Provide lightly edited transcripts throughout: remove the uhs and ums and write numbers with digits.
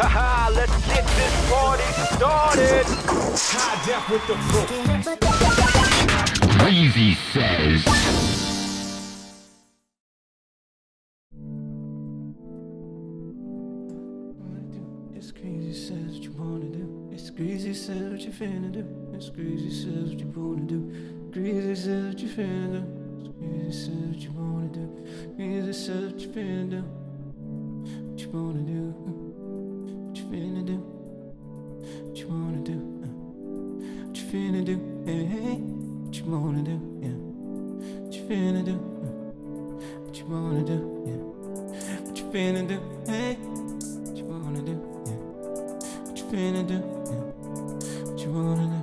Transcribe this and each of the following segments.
Haha, let's get this party started. High def with the proof. Greasy Says. It's Greasy Says what you wanna do. It's Greasy Says what you finna do. It's Greasy Says what you wanna do. Greasy Says what you finna do. It's Greasy Says what you wanna do. Greasy Says what you finna do. What you wanna do? What you finna do? What you wanna do? What you finna do? Hey, hey. What you wanna do? Yeah. What you finna do? What you wanna do? Yeah. What you finna do? Hey. What you wanna do? Yeah. What you finna do? Yeah. What you wanna do?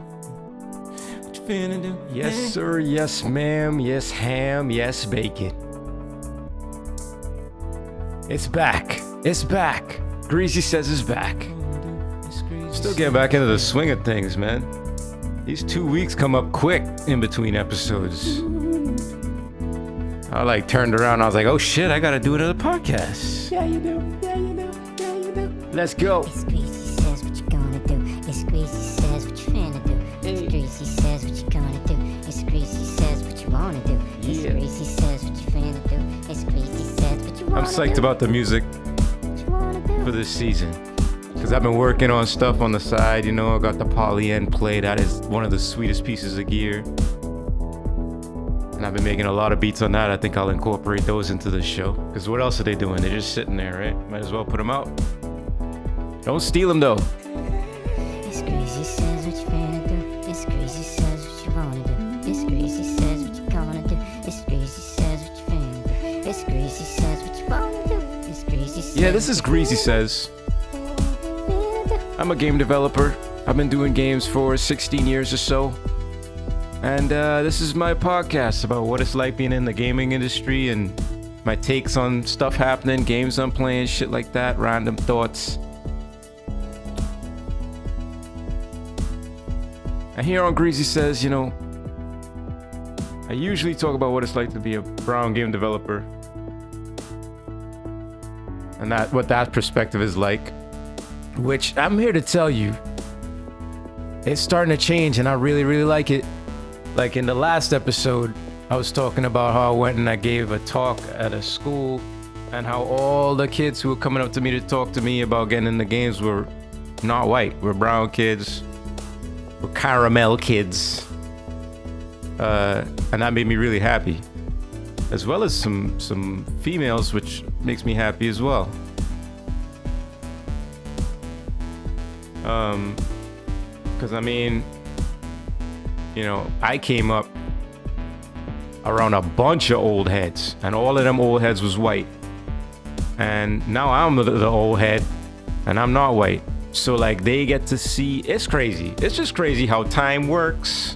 What you finna do? Yes, Hey. sir. Yes, ma'am. Yes, ham. Yes, bacon. It's back. It's back. Greasy Says is back. Still getting back into the swing of things, man. These 2 weeks come up quick in between episodes. I turned around. I was like, oh shit, I gotta do another podcast. Yeah, you do. Yeah, you do. Yeah, you do. Let's go. It's Greasy Says what you gonna do. It's Greasy Says what you finna do. It's Greasy Says what you gonna do. It's Greasy Says what you wanna do. It's Yeah. Greasy Says what you finna do. It's Greasy Says what you wanna I'm do. psyched about the music What you wanna do. for this season. Because I've been working on stuff on the side, you know. I got the Poly N play. That is one of the sweetest pieces of gear. And I've been making a lot of beats on that. I think I'll incorporate those into the show. Because what else are they doing? They're just sitting there, right? Might as well put them out. Don't steal them, though. It's Greasy Says what you finna do. It's Greasy Says what you wanna do. It's Greasy Says what you gonna do. It's Greasy Says what you finna do. It's Greasy Says what you wanna do. It's Greasy Says. Yeah, this is Greasy Says. I'm a game developer. I've been doing games for 16 years or so. And this is my podcast about what it's like being in the gaming industry and my takes on stuff happening, games I'm playing, shit like that, random thoughts. And here on Greasy Says, you know, I usually talk about what it's like to be a brown game developer and what that perspective is like. Which I'm here to tell you, it's starting to change and I really, really like it. Like in the last episode, I was talking about how I went and I gave a talk at a school and how all the kids who were coming up to me to talk to me about getting into games were not white, were brown kids, were caramel kids. And that made me really happy. As well as some females, which makes me happy as well. Because I mean, you know, I came up around a bunch of old heads, and all of them old heads was white. And now I'm the old head, and I'm not white. So like they get to see, it's crazy. It's just crazy how time works,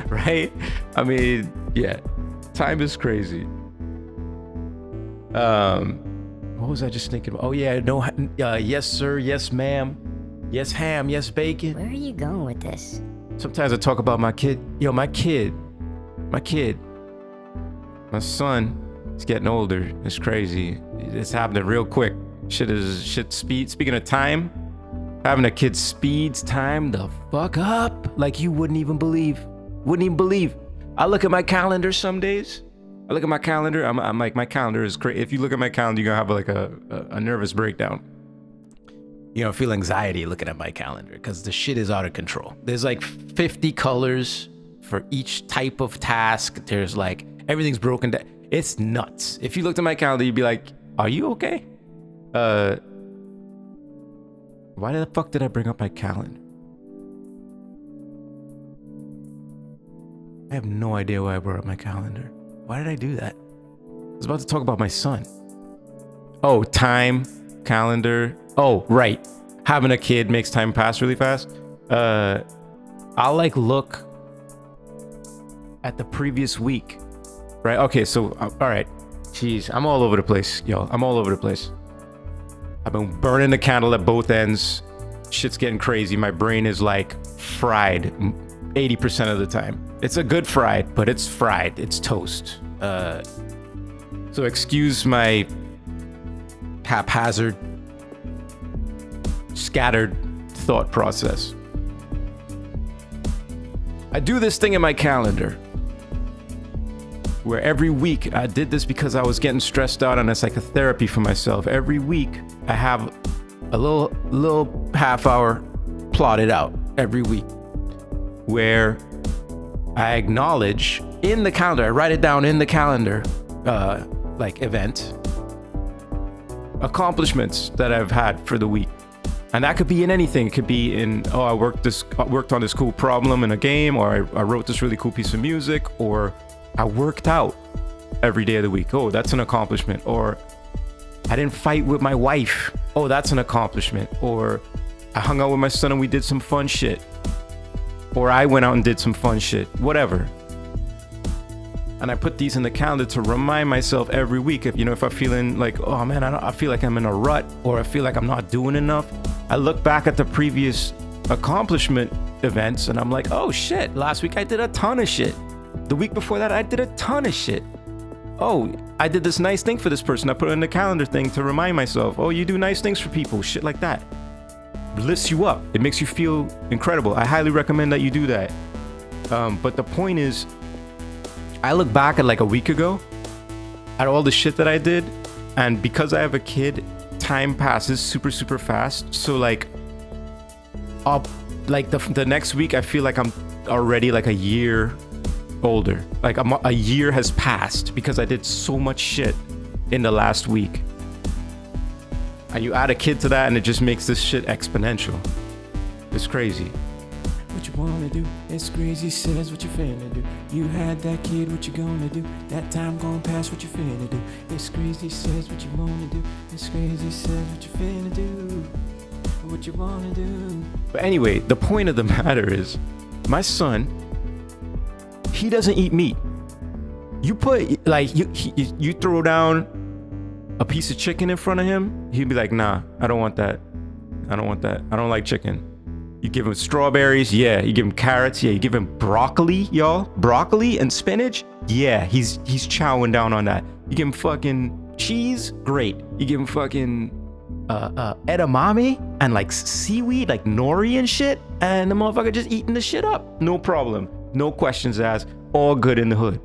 right? I mean, yeah, time is crazy. What was I just thinking about? Oh yeah, no, yes sir, yes ma'am. Yes, ham. Yes, bacon. Where are you going with this? Sometimes I talk about my kid. Yo, my son is getting older. It's crazy. It's happening real quick. Shit speed. Speaking of time, having a kid speeds time the fuck up like you wouldn't even believe. I look at my calendar some days. I'm like, my calendar is crazy. If you look at my calendar, you're gonna have like a nervous breakdown. You know, feel anxiety looking at my calendar because the shit is out of control. There's like 50 colors for each type of task. There's like, everything's broken down. It's nuts. If you looked at my calendar, you'd be like, are you okay? Why the fuck did I bring up my calendar? I have no idea why I brought up my calendar. Why did I do that? I was about to talk about my son. Oh, time, calendar. Oh, right. Having a kid makes time pass really fast. I'll like look at the previous week, right? Okay, so, all right. Jeez, I'm all over the place, yo. I'm all over the place. I've been burning the candle at both ends. Shit's getting crazy. My brain is like fried 80% of the time. It's a good fried, but it's fried. It's toast. So excuse my haphazard scattered thought process. I do this thing in my calendar where every week I did this because I was getting stressed out, and it's like a therapy for myself. Every week I have a little half hour plotted out every week where I acknowledge in the calendar, I write it down in the calendar, like event, accomplishments that I've had for the week. And that could be in anything. It could be in, I worked on this cool problem in a game, or I wrote this really cool piece of music, or I worked out every day of the week. Oh, that's an accomplishment. Or I didn't fight with my wife. Oh, that's an accomplishment. Or I hung out with my son and we did some fun shit. Or I went out and did some fun shit. Whatever. And I put these in the calendar to remind myself every week. If I'm feeling like, oh man, I feel like I'm in a rut, or I feel like I'm not doing enough, I look back at the previous accomplishment events and I'm like, oh shit, last week I did a ton of shit. The week before that, I did a ton of shit. Oh, I did this nice thing for this person. I put it in the calendar thing to remind myself. Oh, you do nice things for people. Shit like that. It lifts you up. It makes you feel incredible. I highly recommend that you do that. But the point is, I look back at like a week ago at all the shit that I did. And because I have a kid, time passes super, super fast. So like, the next week, I feel like I'm already like a year older. Like a year has passed because I did so much shit in the last week. And you add a kid to that and it just makes this shit exponential. It's crazy. What you wanna do? It's Greasy Says, what you finna do? You had that kid, what you gonna do? That time gonna pass, what you finna do? It's Greasy Says, what you wanna do? It's Greasy Says, what you finna do? What you wanna do? But anyway, the point of the matter is, my son, he doesn't eat meat. You put, like, you throw down a piece of chicken in front of him, he'd be like, nah, I don't want that. I don't want that. I don't like chicken. You give him strawberries, yeah. You give him carrots, yeah. You give him broccoli, y'all. Broccoli and spinach, yeah. He's chowing down on that. You give him fucking cheese, great. You give him fucking edamame and like seaweed, like nori and shit, and the motherfucker just eating the shit up. No problem. No questions asked. All good in the hood.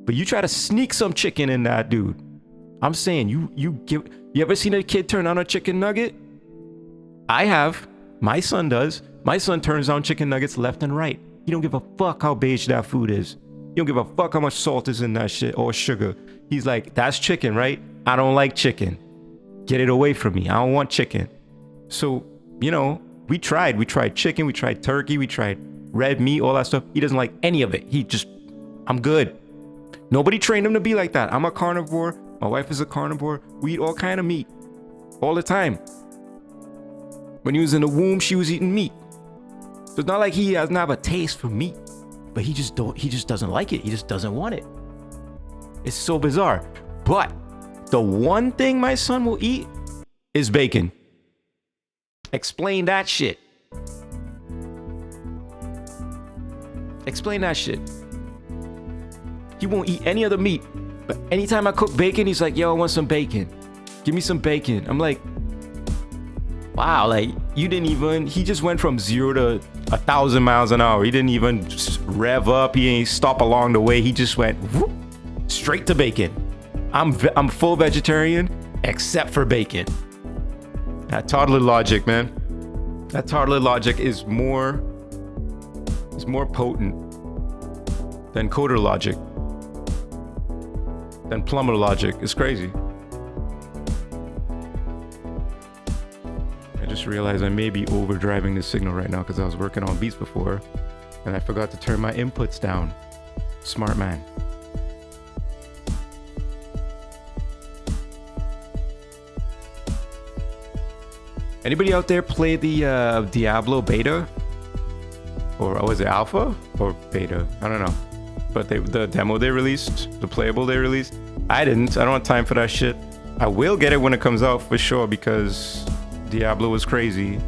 But you try to sneak some chicken in that dude. I'm saying you ever seen a kid turn on a chicken nugget? I have. My son does. My son turns on chicken nuggets left and right. He don't give a fuck how beige that food is. He don't give a fuck how much salt is in that shit or sugar. He's like, that's chicken, right? I don't like chicken. Get it away from me. I don't want chicken. So, we tried chicken, we tried turkey, we tried red meat, all that stuff. He doesn't like any of it. I'm good. Nobody trained him to be like that. I'm a carnivore. My wife is a carnivore. We eat all kind of meat all the time. When he was in the womb, she was eating meat. So it's not like he doesn't have a taste for meat, but he just doesn't like it. He just doesn't want it. It's so bizarre. But the one thing my son will eat is bacon. Explain that shit. Explain that shit. He won't eat any other meat. But anytime I cook bacon, he's like, yo, I want some bacon. Give me some bacon. I'm like, wow, like he just went from 0 to 1,000 miles an hour. He didn't even just rev up. He ain't stop along the way. He just went whoop, straight to bacon. I'm full vegetarian except for bacon. That toddler logic, man. That toddler logic is more potent than coder logic, than plumber logic. It's crazy. I just realized I may be overdriving the signal right now because I was working on beats before and I forgot to turn my inputs down. Smart man. Anybody out there play the Diablo beta? Or was it alpha or beta? I don't know. But the demo they released, the playable they released, I didn't. I don't have time for that shit. I will get it when it comes out for sure because Diablo was crazy.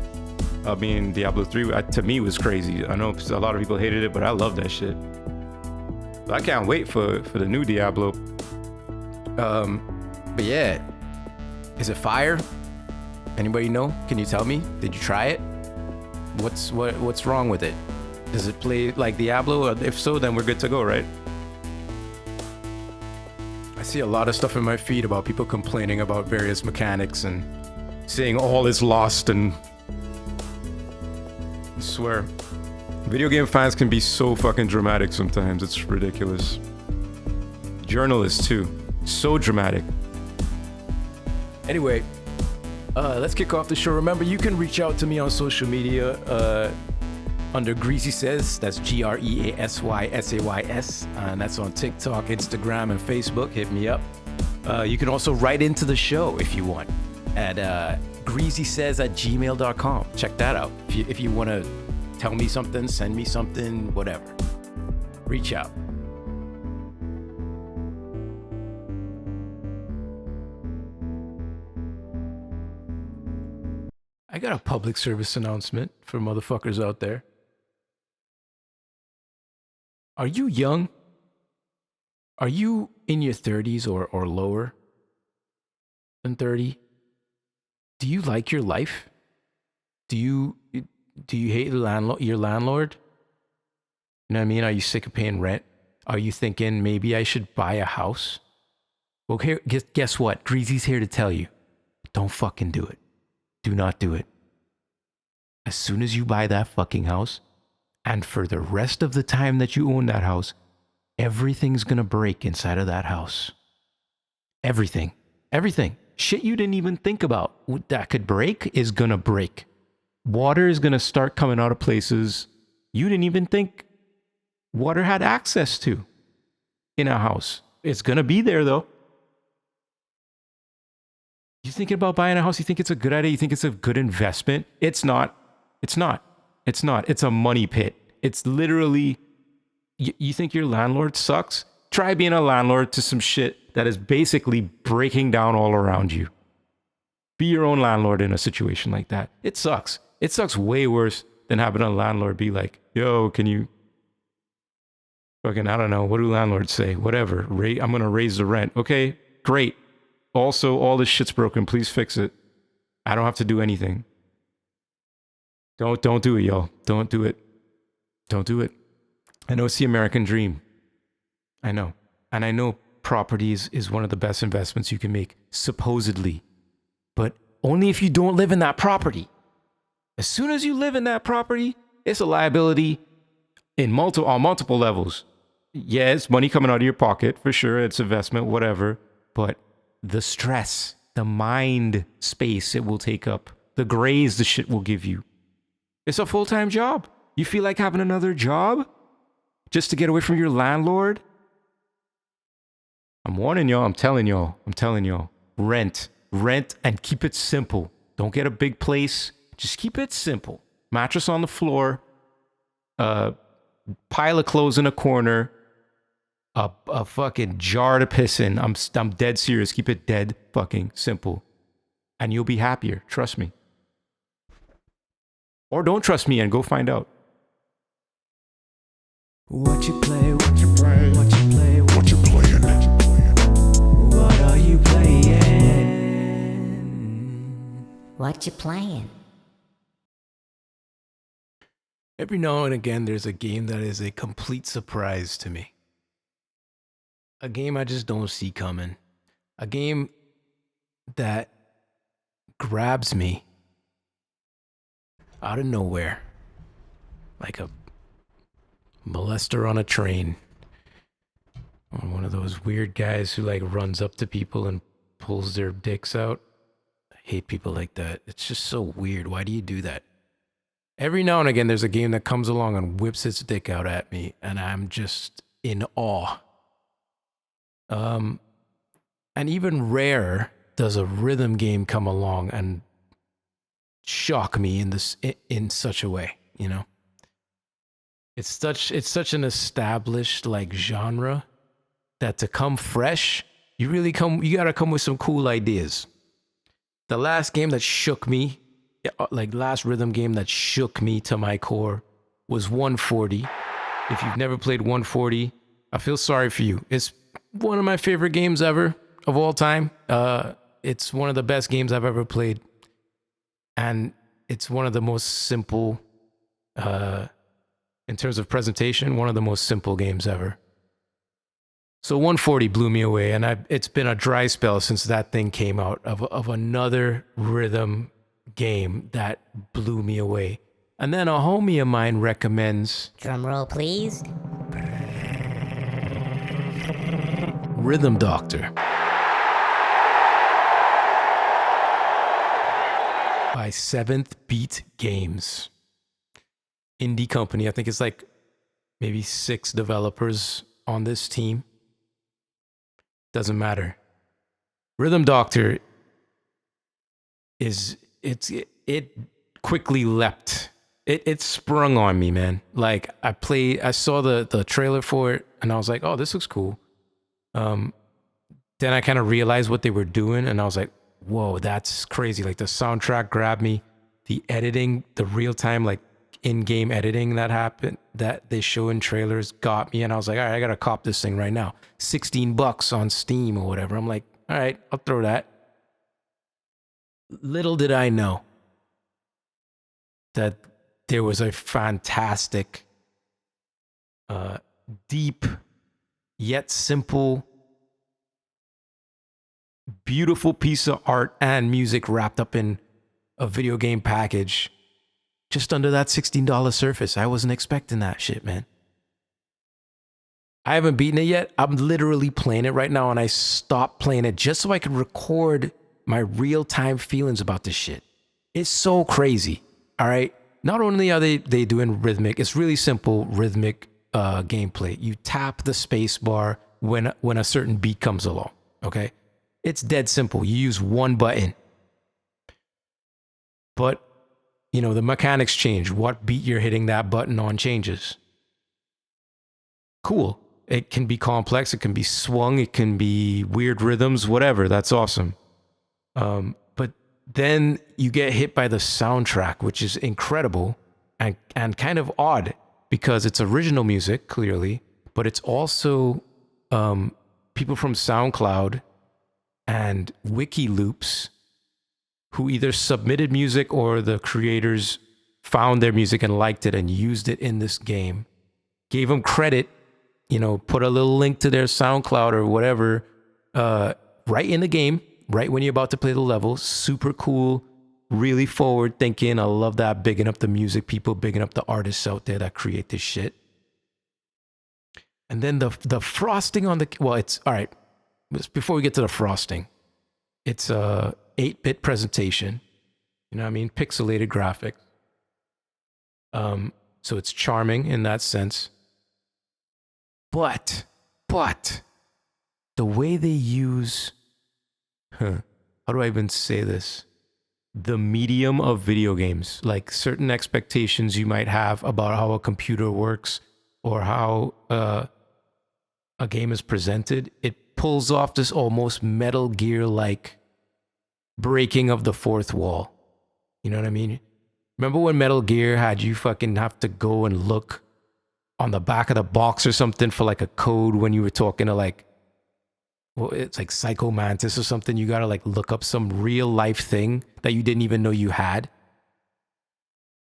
I mean, Diablo 3 to me was crazy. I know a lot of people hated it, but I love that shit. So I can't wait for the new Diablo. But yeah, is it fire? Anybody know? Can you tell me? Did you try it? What's wrong with it? Does it play like Diablo? If so, then we're good to go, right? I see a lot of stuff in my feed about people complaining about various mechanics and saying all is lost, and I swear, video game fans can be so fucking dramatic sometimes. It's ridiculous. Journalists too. So dramatic. Anyway, let's kick off the show. Remember, you can reach out to me on social media under Greasy Says. That's GreasySays, and that's on TikTok, Instagram, and Facebook. Hit me up. You can also write into the show if you want at greasysays@gmail.com. Check that out. If you want to tell me something, send me something, whatever. Reach out. I got a public service announcement for motherfuckers out there. Are you young? Are you in your 30s or lower than 30? Do you like your life? Do you hate your landlord? You know what I mean? Are you sick of paying rent? Are you thinking maybe I should buy a house? Well, guess what? Greasy's here to tell you. Don't fucking do it. Do not do it. As soon as you buy that fucking house, and for the rest of the time that you own that house, everything's gonna break inside of that house. Everything. Everything. Shit you didn't even think about that could break is gonna break. Water is gonna start coming out of places you didn't even think water had access to in a house. It's gonna be there though. You thinking about buying a house? You think it's a good idea? You think it's a good investment? It's not. It's not. It's not. It's a money pit. It's literally, you think your landlord sucks? Try being a landlord to some shit that is basically breaking down all around you. Be your own landlord in a situation like that. It sucks. It sucks way worse than having a landlord be like, yo, can you fucking, I don't know, what do landlords say? Whatever. I'm going to raise the rent. Okay, great. Also, all this shit's broken. Please fix it. I don't have to do anything. Don't do it, y'all. Don't do it. Don't do it. I know it's the American dream. I know. And I know properties is one of the best investments you can make, supposedly. But only if you don't live in that property. As soon as you live in that property, it's a liability on multiple levels. Yeah, it's money coming out of your pocket, for sure. It's investment, whatever. But the stress, the mind space it will take up, the grays the shit will give you. It's a full-time job. You feel like having another job just to get away from your landlord? I'm warning y'all. I'm telling y'all. Rent and keep it simple. Don't get a big place. Just keep it simple. Mattress on the floor, pile of clothes in a corner, a fucking jar to piss in. I'm dead serious. Keep it dead fucking simple. And you'll be happier. Trust me. Or don't trust me and go find out. What you play, what you play, what you play, what you playing, what are you playing? What you playing? Every now and again, there's a game that is a complete surprise to me. A game I just don't see coming. A game that grabs me out of nowhere. Like a molester on a train. Or one of those weird guys who like runs up to people and pulls their dicks out. I hate people like that. It's just so weird. Why do you do that? Every now and again, there's a game that comes along and whips its dick out at me, and I'm just in awe. And even rarer does a rhythm game come along and shock me in such a way, you know? It's such an established like genre that to come fresh, you gotta come with some cool ideas. The last game that shook me, like last rhythm game that shook me to my core was 140. If you've never played 140, I feel sorry for you. It's one of my favorite games ever of all time. It's one of the best games I've ever played. And it's one of the most simple, in terms of presentation, one of the most simple games ever. So 140 blew me away, and it's been a dry spell since that thing came out of another rhythm game that blew me away. And then a homie of mine recommends... Drum roll, please. Rhythm Doctor by Seventh Beat Games. Indie company. I think it's like maybe 6 developers on this team. Doesn't matter. Rhythm Doctor it quickly leapt. It sprung on me, man. Like I saw the trailer for it and I was like, oh, this looks cool. Then I kind of realized what they were doing and I was like, whoa, that's crazy. Like the soundtrack grabbed me, the editing, the real time, like in-game editing that they show in trailers got me. And I was like, all right, I got to cop this thing right now. $16 on Steam or whatever. I'm like, all right, I'll throw that. Little did I know that there was a fantastic, deep, yet simple, beautiful piece of art and music wrapped up in a video game package just under that $16 surface. I wasn't expecting that shit, man. I haven't beaten it yet. I'm literally playing it right now, and I stopped playing it just so I could record my real-time feelings about this shit. It's so crazy, all right? Not only are they doing rhythmic, it's really simple rhythmic gameplay. You tap the space bar when a certain beat comes along, okay? It's dead simple. You use one button. But, you know, the mechanics change. What beat you're hitting that button on changes. Cool. It can be complex. It can be swung. It can be weird rhythms, whatever. That's awesome. But then you get hit by the soundtrack, which is incredible and kind of odd because it's original music, clearly, but it's also people from SoundCloud and Wiki Loops who either submitted music or the creators found their music and liked it and used it in this game. Gave them credit, you know, put a little link to their SoundCloud or whatever right in the game, right when you're about to play the level. Super cool, really forward thinking. I love that, bigging up the music people, bigging up the artists out there that create this shit. And then the frosting on the, well, it's, all right, before we get to the frosting, it's a 8-bit presentation, you know what I mean? Pixelated graphics. So it's charming in that sense. But the way they use, how do I even say this? The medium of video games, like certain expectations you might have about how a computer works or how a game is presented, it pulls off this almost Metal Gear-like breaking of the fourth wall. You know what I mean? Remember when Metal Gear had you fucking have to go and look on the back of the box or something for like a code when you were talking to like, well, it's like Psycho Mantis or something. You got to like look up some real life thing that you didn't even know you had.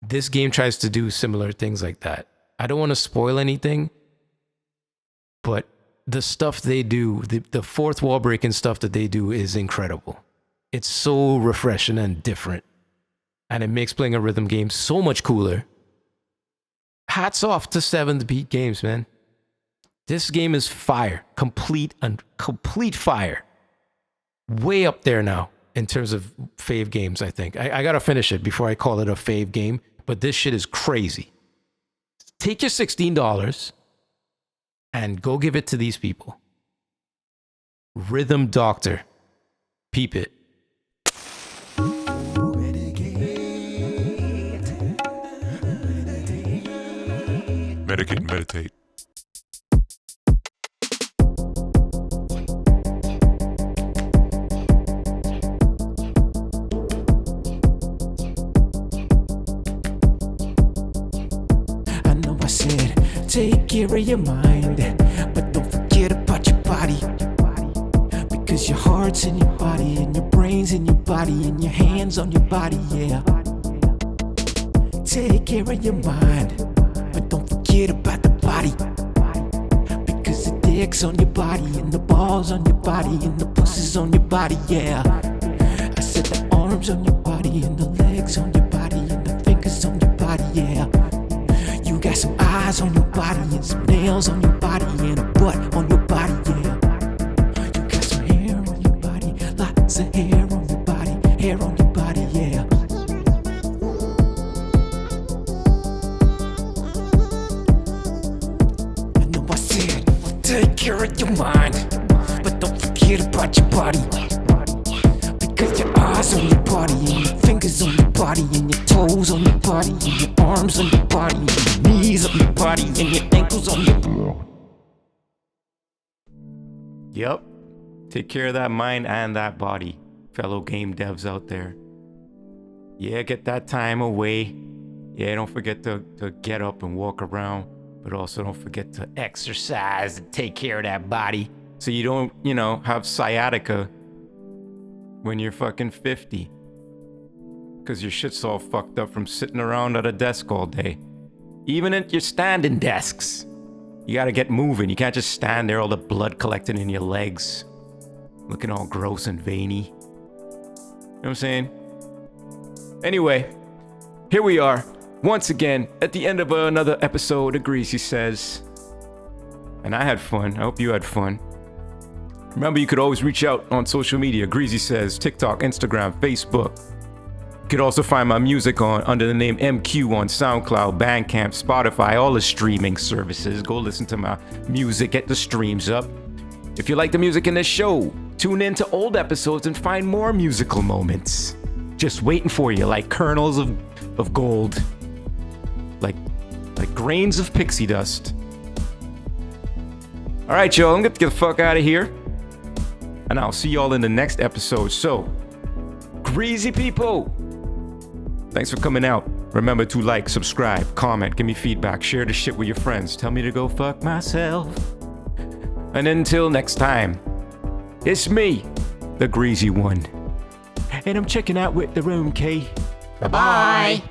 This game tries to do similar things like that. I don't want to spoil anything, but the stuff they do, the fourth wall breaking stuff that they do is incredible. It's so refreshing and different. And it makes playing a rhythm game so much cooler. Hats off to 7th Beat Games, man. This game is fire. Complete fire. Way up there now in terms of fave games, I think. I gotta finish it before I call it a fave game, but this shit is crazy. Take your $16 and go give it to these people. Rhythm Doctor. Peep it. Medicate and meditate. I know I said take care of your mind, but don't forget about your body, because Because your heart's in your body, and your brain's in your body, and your hands on your body, yeah. Take care of your mind, but don't forget about the body. Because the dick's on your body, and the balls on your body, and the pussy's on your body, yeah. I said the arms on your body, and the legs on your body, and the fingers on your body, yeah. You got some eyes on your body, and some nails on your body, and a butt on your body, yeah. You got some hair on your body, lots of hair on your body, hair on your body, yeah. I know I said, take care of your mind, but don't forget about your body. Because your eyes on your body, and your fingers on your body, and your toes on your body, and your arms on your body, and your knees on your body, and your ankles on your body. Yep. Take care of that mind and that body, fellow game devs out there. Yeah, get that time away. Yeah, don't forget to get up and walk around, but also don't forget to exercise and take care of that body so you don't, have sciatica when you're fucking 50. Because your shit's all fucked up from sitting around at a desk all day. Even at your standing desks. You gotta get moving. You can't just stand there, all the blood collecting in your legs, looking all gross and veiny. You know what I'm saying? Anyway, here we are, once again, at the end of another episode of Greasy Says. And I had fun. I hope you had fun. Remember, you could always reach out on social media, Greasy Says, TikTok, Instagram, Facebook. You could also find my music under the name M-Cue on Soundcloud, Bandcamp, Spotify, all the streaming services. Go listen to my music, get the streams up. If you like the music in this show, tune in to old episodes and find more musical moments. Just waiting for you, like kernels of gold. Like grains of pixie dust. Alright, y'all, I'm gonna get the fuck out of here. And I'll see y'all in the next episode. So, greasy people! Thanks for coming out. Remember to like, subscribe, comment, give me feedback, share the shit with your friends. Tell me to go fuck myself. And until next time, it's me, the greasy one. And I'm checking out with the room, K. Bye-bye.